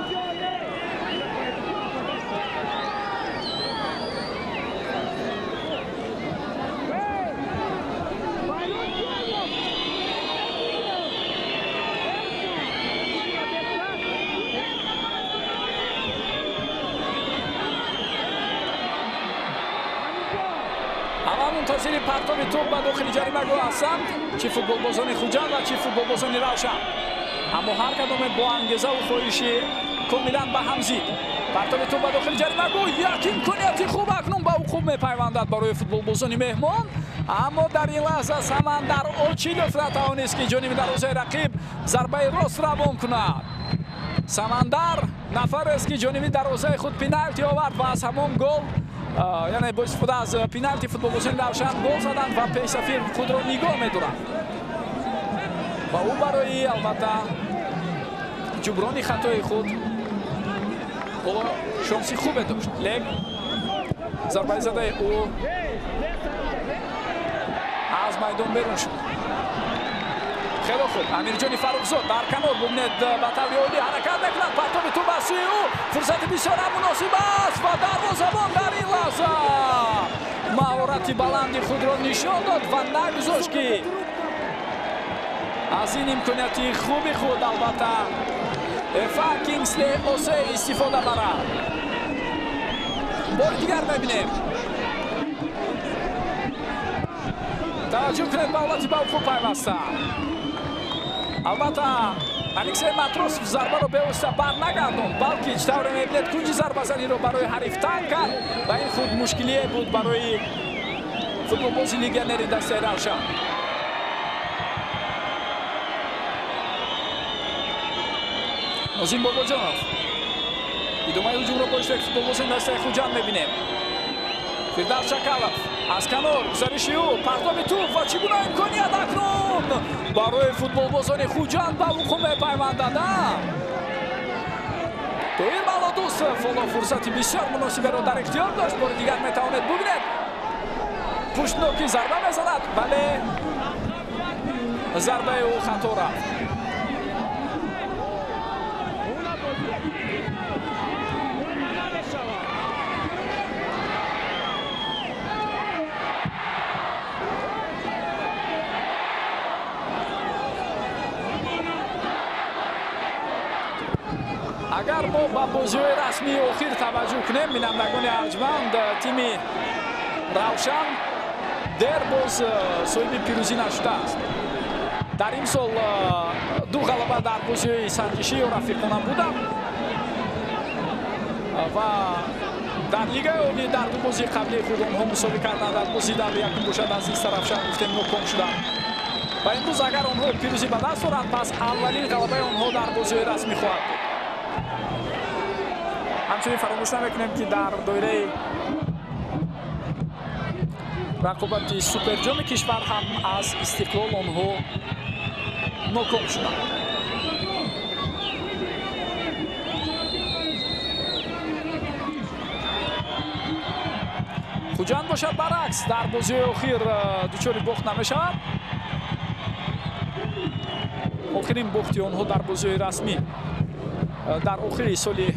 منتظر پرتاب توپ به داخل جریمه‌گاه هستند، چه فوتبالبازان خوجند و چه فوتبالبازان روشن. اما هر کدام با انگیزه و خواهش کاملا به هم زد. پرتاب توپ به داخل جریمه‌گاه یک امکانیت خوب اکنون به خوب میپیوندد برای فوتبالبازان مهمان. اما در این لحظه سمندر اوچیدوف نتوانست که جانب دروازه رقیب ضربه راست روان کند. سمندر نفر است که جانب دروازه خود پنالتی آورد و از همان گل یعنی با استفاده از پنالتی فوتبالبازان روشن گل زدند و پیش‌سفیر خود را نگاه می‌دارند. و او برای البته جبران خطای خود شانسی خوب داشت. لیک ضربه زده او از میدان بیرون شد. خیلی خوب. امیرجان فرخزاد در کنار ببینید با طور عالی حرکت می‌کند. پرتاب توپ به سوی او فرصت بسیار مناسب است و دروازه‌بان در این لحظه مهارت بلند خود را نشان داد و نگذاشت که از این امکانیت خوبی خود البته افا کینگسلی اوسی استفاده برد. بار دیگر می‌بینیم. توجه کنید به حالت با خوب پیوسته. البته الکسی ماتروسوف ضربه رو به واسطه بر نگرداند، بلکه طور می‌بینید کنج ضربه زنی رو برای حریف تنگ کرد و این خود مشکلی بود برای فوتبالباز لیگیونری دسته روشن. نازیم باباجانов ادامه هجوم رو با اشتراک فوتبالباز دسته خوجند می‌بینیم. فردوس چکالов از کنار گذارش او پرتاب توپ و چگونه امکانیت اکنون برای فوتبالبازان خوجند به وقوع می‌پیوندد. تویر بالادوست فولا فرصتی بسیار مناسب را در اختیار داشت. بار دیگر میتواند ببیند пуштноки зарба мезанад, вале зарбаи ӯ хато рафт. агар мо ба бозиҳои расмии охир таваҷҷӯҳ кунем, бинандагони арҷманд, тими равшан дер боз соҳиби пирӯзӣ нашудааст. дар ин сол ду ғалаба дар бозиҳои санҷишӣ ё рафиқона буданд ва дар лигаи олӣ дар ду бозии қаблии худ онҳо мусовӣ карданд. дар бозии даври якум бошад аз иста равшан гуфтем ноком шуданд ва имрӯз агар онҳо пирӯзӣ ба даст оранд, пас аввалин ғалабаи онҳо дар бозиҳои расмӣ хоҳад буд. ҳамчунин фаромӯш намекунем ки дар доираи рақобати суперҷоми кишвар ҳам аз истиқлол онҳо ноком шуданд. хуҷанд бошад баръакс, дар бозиҳои охир дучори бохт намешавад. охирин бохти онҳо дар бозиҳои расмӣ дар охири соли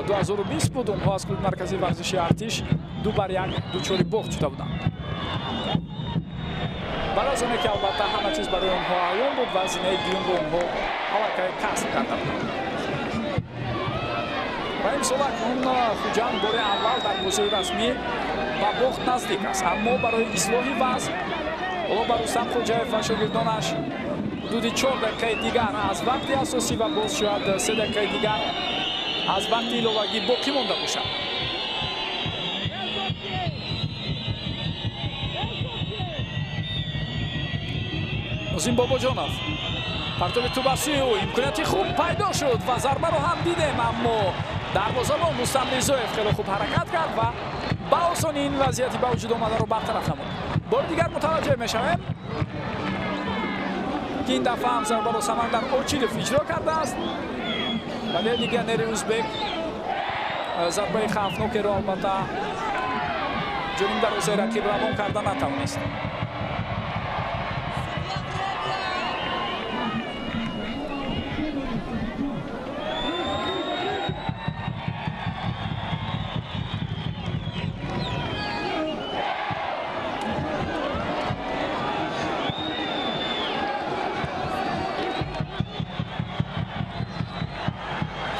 2020 буд. онҳо аз клуби марказии варзиши артиш 2-1 дучори бохт шуда буданд. баъд аз оне ки албатта ҳама чиз барои онҳо аён буд ва зинаи дуюмро онҳо аллакай касб карда буданд. ва имсол акнун хуҷанд бори аввал дар бозиҳои расмӣ ба бохт наздик аст, аммо барои ислоҳи вазъ ҳоло ба Рустам Хоҷаев ва шогирдонаш ҳудуди 4 дақиқаи дигар аз вақти асосӣ ва боз шояд 3 дақиқаи дигар аз вақти иловагӣ боқӣ монда бошад. нозим бобоҷонов партови ту ба сӯи ӯ, имконияти хуб пайдо шуд ва зарбаро ҳам дидем, аммо дарвозабон Рустам Ризоев хеле хуб ҳаракат кард ва ба осонӣ ин вазъияти ба вуҷуд омадаро бартараф намуд. бори дигар мутаваҷҷеҳ мешавем ки ин дафъа ҳам зарбаро Самандар Очилов иҷро кардааст, вале легионери ӯзбек зарбаи хавфнокеро албатта ҷониб дарозаи рақиб равон карда натавонист.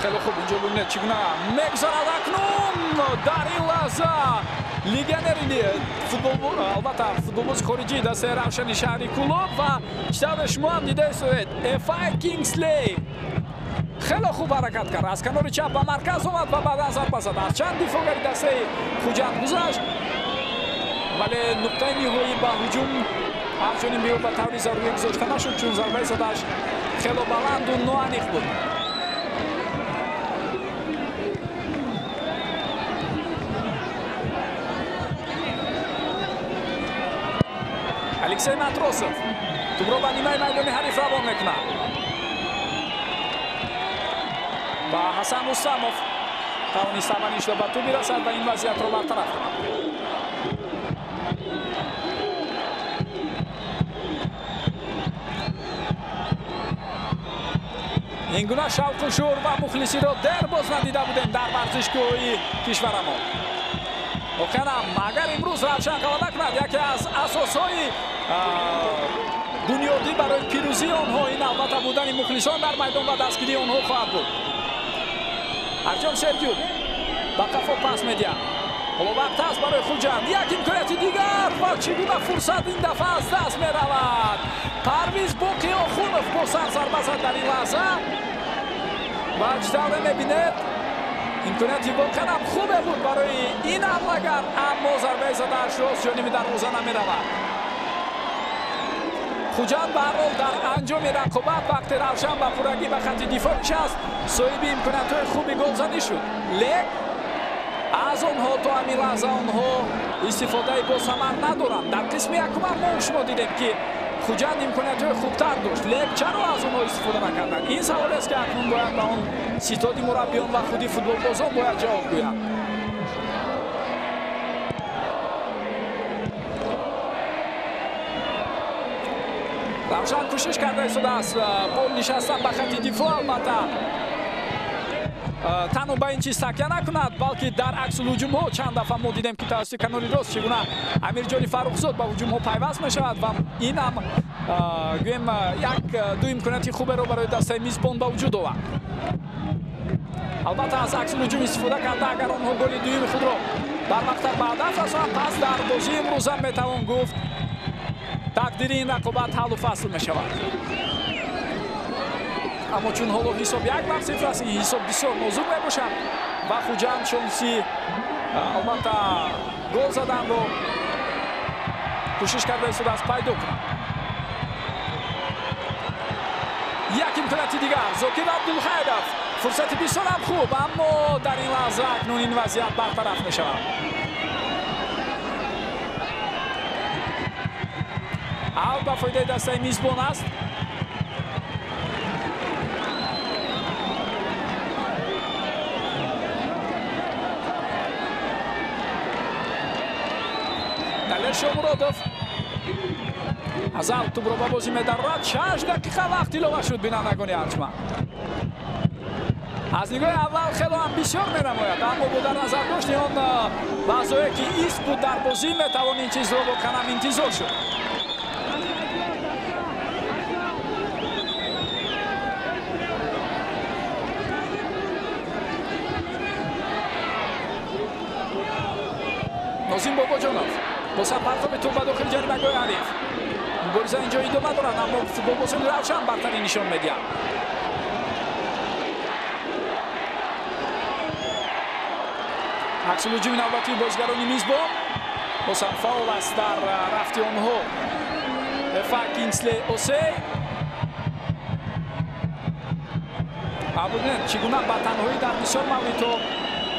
خیلی خوب اینجا ببینید چگونه میگذارد اکنون در این لحظه لگیونری فوتبال البته فوتبالباز خارجی دست روشن شهری کلوب و کتاب شما هم دیده سوید افای کینگسلی خیلی خوب حرکت کرد، از کنار چپ به مرکز اومد و بعد از ضربه زد. از چند دفاعگری دست خوجند گذاشت ولی نقطه نهایی به هجوم همچنین به به طور ضروری گذاشته نشد چون ضربه زدش خیلی بلند و نوانیق بود. الکسی ماتروسов توپро ба нимаи майдони ҳариф равон мекунад ва ҳасан рустамов тавонист аввалин шуда ба ту бирасад ва ин вазъиятро бартараф кунад. ин гуна шавқу шӯр ва мухлисиро дер боз надида будем дар варзишгоҳи кишварамон. воқеан агар имрӯз равшан ғалаба кунад, яке аз асосҳои бунёдӣ барои пирӯзии онҳо ин албатта будани мухлисон дар майдон ва дастгирии онҳо хоҳад буд. артём Сергюк ба қафо пас медиҳад. ҳоло вақт аст барои хуҷанд, як имконияти дигар ва чӣ гуна фурсат ин дафъа аз даст меравад. Парвиз Боқиёхунов бо сар зарба зад дар ин лаҳза ва ҷдавре мебинед имконияти воқеан ҳам хубе буд барои ин ҳамлагар, аммо зарбаи задааш рост ҷониби дарвоза намеравад. хуҷанд ба ҳар ҳол дар анҷоми рақобат вақте равшан ба пуррагӣ ба хатти дифоъ нишаст соҳиби имкониятҳои хуби голзанӣ шуд, лек аз онҳо то ҳамин лаҳза онҳо истифодаи босамар надоранд. дар қисми якумам мо шумо дидем ки хуҷанд имкониятҳои хубтар дошт, лек чаро аз онҳо истифода накарданд? ин саволест ки акнун бояд ба он ситоди мураббиён ва худи футболбозон бояд ҷавоб гӯянд. равшан кӯшиш карда истодааст бол нишастан ба хати дифоъ албатта танҳо ба ин чиз такя накунад балки дар аксул ҳуҷумҳо чанд дафъа мо дидем ки тавассути канори рост чӣ гуна амирҷони фаррухзод ба ҳуҷумҳо пайваст мешавад ва ин ҳам гӯем як ду имконияти хуберо барои дастаи мизбон ба вуҷуд овард. албатта аз аксул ҳуҷум истифода карда агар онҳо голи дуюми худро барвақтар ба ҳадаф расонанд пас дар бозии имрӯза метавон гуфт тақдири ин рақобат ҳаллу фасл мешавад. аммо чун ҳоло ҳисоб 1-0 аст, ин ҳисоб бисёр нозук мебошад ва Хуҷанд шонси албатта гол заданро кӯшиш карда истодааст пайдо кунад. як имконияти дигар Зокир Абдулхайров, фурсати бисёр ҳам хуб, аммо дар ин лаҳза акнун ин вазъият бартараф мешавад. аут ба фоидаи дастаи мизбон аст. Далер Шомуродов азал тубро ба бозӣ медарорад. 6 дақиқа вақт илова шуд бинандагони арҷманд. аз нигоҳи аввал хело ҳам бисёр менамояд, аммо бо дар назар дошти он вазое ки ист буд дар бозӣ метавон ин чизро бо канам интизор шуд. нозим бобоҷонов бо сарпартоби туп ба дохили ҷаримагоҳи ҳариф. мубориза инҷо идома дорад, аммо футболбозони равшан бартарӣ нишон медиҳанд. аксул ҳуҷуми навбатии бозигарони мизбон бозам фаул аст дар рафти онҳо. эфа Кингсли Осей абуден чӣ гуна ба танҳоӣ дар бисёр мавридҳо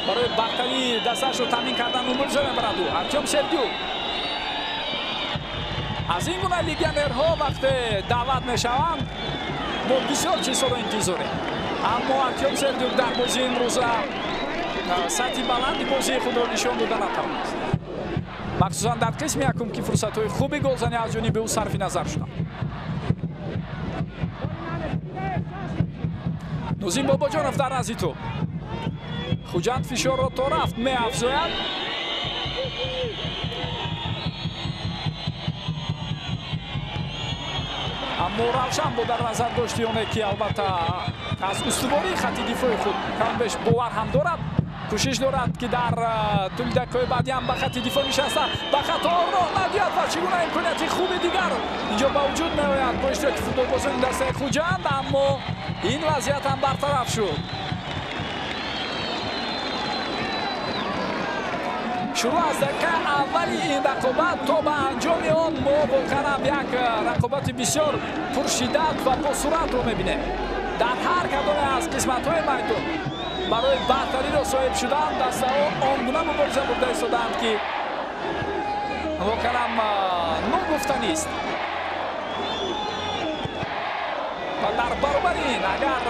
барои бартарии дастаашро таъмин кардан мубориза мебарад. Артем Сердюк аз ин гуна легионерҳо вақте даъват мешаванд мо бисёр чизҳоро интизорем, аммо Артем Сердюк дар бозии имрӯза сатҳи баланди бозии худро нишон дода натавонист, махсусан дар қисми якум ки фурсатҳои хуби голзанӣ аз ҷониби ӯ сарфи назар шуданд. нозим бобоҷонов дар назди туп. Хуҷанд фишорро то рафт меафзояд. аммо равшан бо дар назар дошти оне ки албатта аз устувории хатти дифои худ камбеш бовар ҳам дорад, кӯшиш дорад ки дар тӯли дақиқаҳои баъдӣ ҳам ба хатти дифоъ нишаста ба хато роҳ надиҳад ва чӣ гуна имконияти хуби дигар инҷо ба вуҷуд меояд бо иштироки футболбозони дастаи Хуҷанд, аммо ин вазъият ҳам бартараф шуд. шурӯъ аз дақиқаи аввали ин рақобат то ба анҷоми он мо воқеан ҳам як рақобати бисёр пуршиддат ва посуръатро мебинем. дар ҳар кадоме аз қисматҳои майдон барои бартариро соҳиб шудан дастаҳо он гуна мубориза бурда истодаанд ки воқеан ҳам ногуфтанист. ва дар баробари ин агар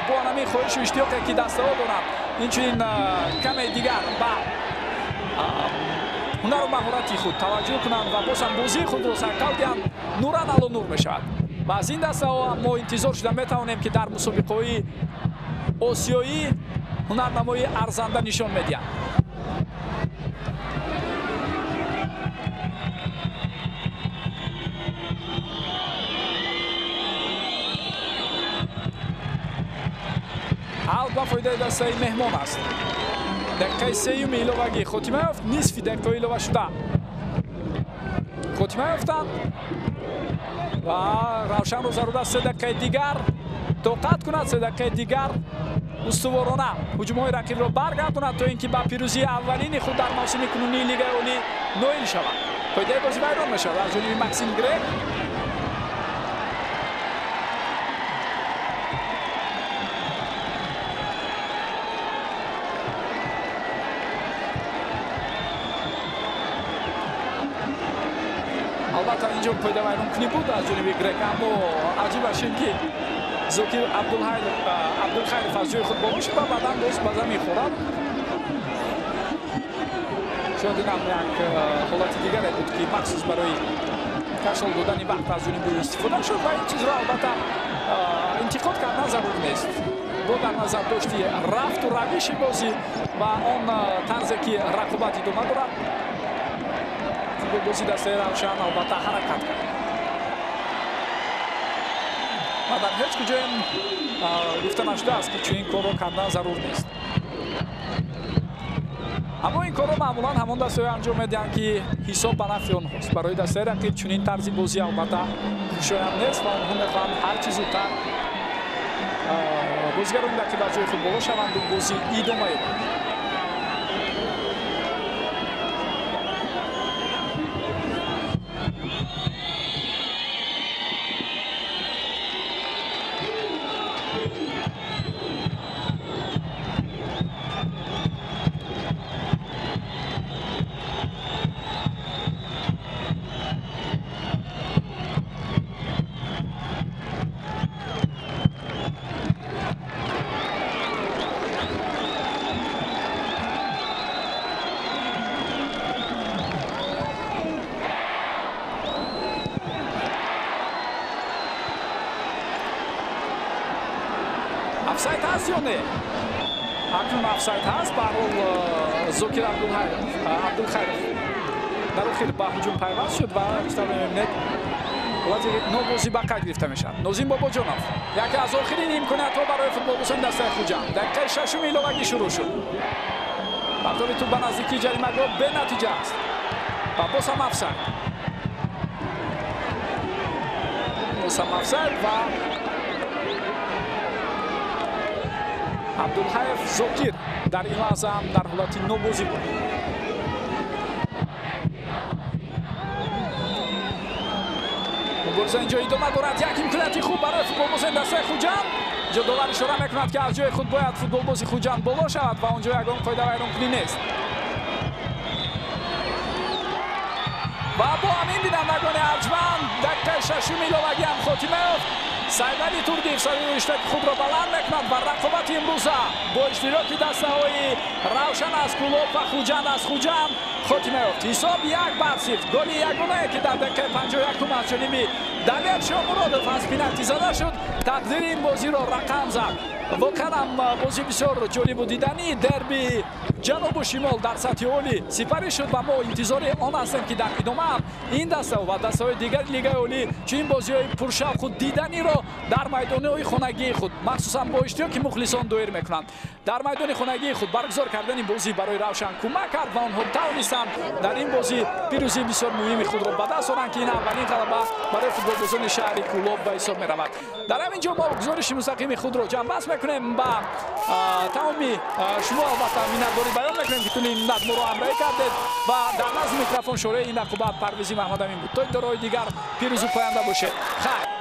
бо ҳамин хоҳишу иштиёқе ки дастаҳо доранд инчунин каме дигар ба ҳунару маҳорати худ таваҷҷӯҳ кунанд ва бозам бозии худро сайқал диҳанд, нуран алло нур мешавад. ва аз ин дастаҳо мо интизор шуда метавонем ки дар мусобиқаҳои осиёӣ ҳунарнамоии арзанда нишон медиҳанд. аут ба фоидаи дастаи меҳмон аст. дақиқаи сеюми иловагӣ хотима ёфт, нисфи дақиқаҳои илова шуда хотима ёфтанд ва равшанро зарур аст 3 дақиқаи дигар тоқат кунад, 3 дақиқаи дигар устуворона ҳуҷумҳои рақибро баргардонад то ин ки ба пирӯзии аввалини худ дар мавсими кунунии лигаи олӣ ноил шавад. поидаи бозӣ вайрон мешавад аз ҷониби Максим Грек. албатта инҷо поида вайронкунӣ буд аз ҷониби Грек, аммо аҷибаш ин ки Зокир Абдулхайров аз ҷои худ боло шуда баъдан боз ба замин хӯрад. шояд инам як ҳолати дигаре буд ки махсус барои кашол додани вақт аз ҷониби ӯ истифода шуд ва ин чизро албатта интиқод кардан зарур нест. Бо дар назар дошти рафту равиши бозӣ ва он тарзе ки рақобат идома дорад футболбозӣ дастаи Равшан албатта ҳаракат кард ва дар ҳеҷ куҷоем гуфта нашудааст ки чунин корро кардан зарур нест. аммо ин корро маъмулан ҳамон дастаҳое анҷом медиҳанд ки ҳисоб ба нафи онҳост. Барои дастаи рақиб чунин тарзи бозӣ албатта хушоянд нест ва онҳо мехоҳанд ҳар чӣ зудтар бозигарони рақиб аз ҷои худ боло шаванду бозӣ идома ёбад. Офсайд ҳаст ё не? акнун офсайд ҳаст. ба ҳар ҳол Зокир Абдулхайров дар охир ба ҳуҷум пайваст шуд ва мебинед ҳолати нобозӣ ба қайд гирифта мешавад. Нозим Бобоҷонов яке аз охирин имкониятҳо барои футболбозони дастаи Хуҷанд. Дақиқаи шашуми иловагӣ шурӯъ шуд. бардори туп ба наздикии ҷаримагоҳ бенатиҷа аст ва боз ҳам офсайд. ва Абдулхаев Зокир дар ин лаҳза ҳам дар ҳолати нобозӣ буд. мубориза инҷо идома дорад. Як имконияти хуб барои футболбозони дастаи Хуҷанд. ҷодовар ишора мекунад ки аз ҷои худ бояд футболбози Хуҷанд боло шавад ва онҷо ягон қоида вайронкунӣ нест. ва бо ҳамин бинандагони арҷманд дақиқаи шашуми иловагӣ ҳам хотима ёфт. Сайвали Турдиев сари иштоки худро баланд мекунад ва рақобати имрӯза бо иштироки дастаҳои Равшан аз Кулоб ва Хуҷанд аз Хуҷанд хотима ёфт. ҳисоб 1-0. голи ягонае ки дар дақиқаи 51 аз ҷониби Давлет Шомуродов аз пеналти зада шуд тақдири ин бозиро рақам зад. воқеан ҳам бозӣ бисёр ҷолибу диданӣ дерби ҷанубу шимол дар сатҳи олӣ сипарӣ шуд ва мо интизори он ҳастем ки дар идома ҳам ин дастаҳо ва дастаҳои дигари лигаи олӣ чунин бозиҳои пуршавқу диданиро дар майдонҳои хонагии худ махсусан бо иштироки мухлисон доир мекунанд. дар майдони хонагии худ баргузор кардани бозӣ барои Равшан кӯмак кард ва онҳо тавонистанд дар ин бозӣ пирӯзии бисёр муҳими худро ба даст оранд ки ин аввалин ғалаба барои футболбозони шаҳри Кулоб ба ҳисоб меравад. дар ҳамин ҷо мо гузориши мустақими худро ҷамъбаст мекунем. ба тамоми шумо албатта миннатдорӣ баён мекунем ки тунин моро ҳамроҳӣ кардед ва дар назди микрофон шораи ин рақобат Парвези Маҳмадамин буд. то дорои дигар пирӯзу поянда бошед. хайр.